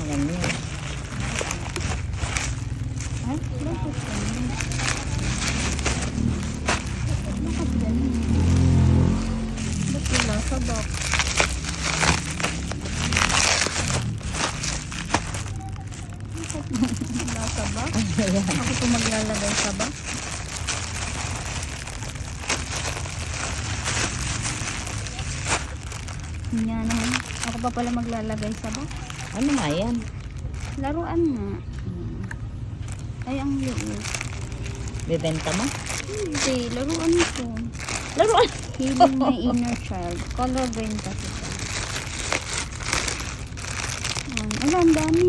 Alam niyo. Ay, bakit ganun? Bakit ganun? Ba't wala sa box? Bakit wala sa box? Ayan. Ako po maglalagay sa box. Yan naman. Ako pa pala maglalagay sa box. Ano nga yan? Laruan nga. Ay, ang liit. Bibenta mo? Hindi, laruan ito. Laruan. Healing my inner child. Color green kasi siya. Ano, ang dami.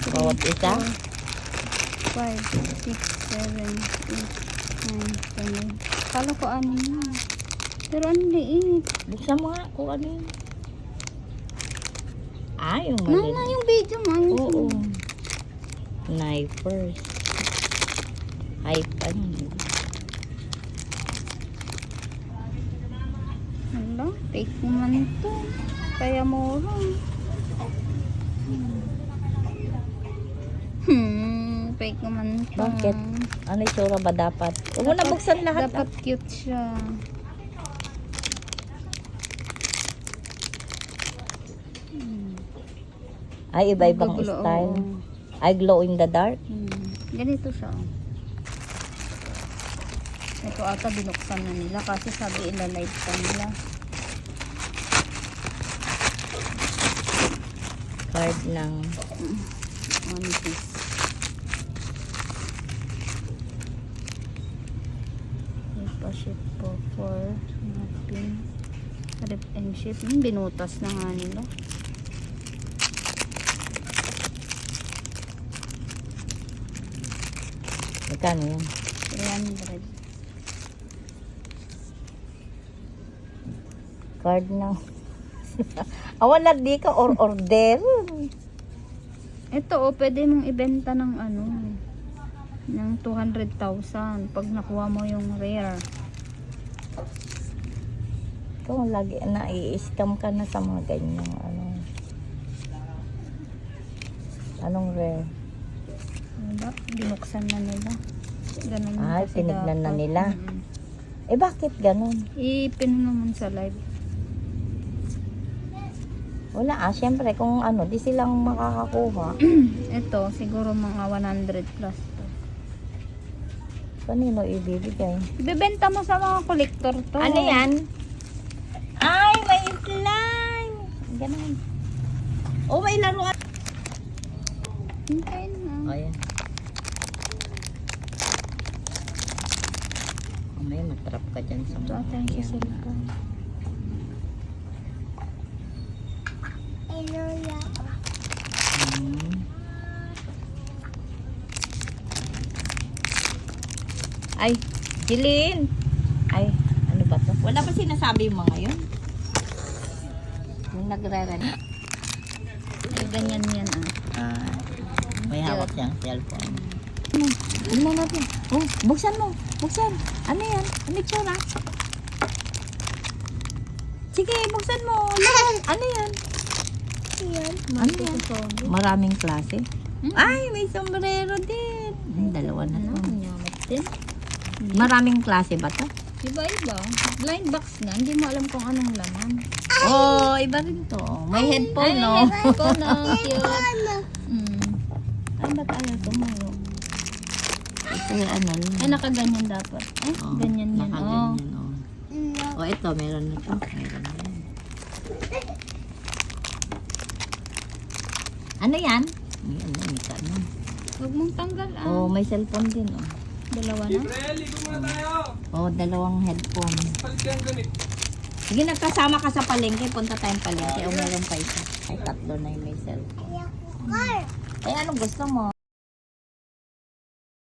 Bawat isa? 5, 6, 7, 8, 9, 10. Kala ko ano na. Pero ang liit. Buksan mo nga kung ano yun. Ah, yung Na, mali. yung video mo. Oo. Knifers. Hype ano. Hala, fake naman ito. Kaya mura. Fake naman ito. Bakit? Ano yung tsura ba dapat? Huwag mo na buksan lahat. Dapat cute siya. Ay, iba-ibang Magugulo, style. oo. Ay, glow in the dark. Ganito siya. Ito ata binuksan na nila kasi sabi ilalive pa nila. Card ng One piece. Ipa-ship po for natin. Rip and ship. Binutas na nga nila. magkano yan? 300. Card ng awan na di ka or order. Ito pwede mong ibenta ng ano, ng 200,000 pag nakuha mo yung rare. Ikaw lagi na i-scam ka na sa mga ganyang ano. Anong rare? Wala, binuksan na nila. Ganun Ay, kasi tinignan na dapat. nila. Eh bakit ganun? Ipin naman sa live. Wala syempre kung ano, di silang makakakuha. Ito, siguro mga 100 plus to. Kanino ibibigay? Bibenta mo sa mga kolektor to. Ano yan? Ay, may slime! Ganun. Oh, may laruan. Hintayin na. Oh, yan. Oh, may matrap ka dyan sa Ito ata yung sa cellphone. Hmm. Ay, Jilin! Ay, ano ba to? Wala pa sinasabi yung mga yun. Yung nagre-rent. Ay, ganyan yan Ah, may hawak siyang cellphone. Tingnan natin. Oh, buksan mo. Buksan. Ano yan? Ano yung tsura? Sige, buksan mo. Ano yan? Yan. Ano yan? Maraming klase. Ay, may sombrero din. Ay, dalawa na Ano? to. Nyamit din. Maraming klase ba to? Iba-iba. Blind box na. Hindi mo alam kung anong laman. Oh, iba rin to. May headphone, no? Ito na. Cute. Ay, ba't ayaw to mo? Ito yung ano. Ay, nakaganyan dapat. Ay, Oh, ganyan yan. Oh. nakaganyan, oh. Oh, ito, meron na to. Meron na yan. Ano yan? May ano, may ano. Huwag mong tanggal Oh, may cellphone din, oh. Dalawa na. Oh, dalawang headphone. Sige, nagkasama ka sa palengke. Punta tayong palengke. O, meron pa isa. Ay, tatlo na yung may cellphone. Ay, anong gusto mo?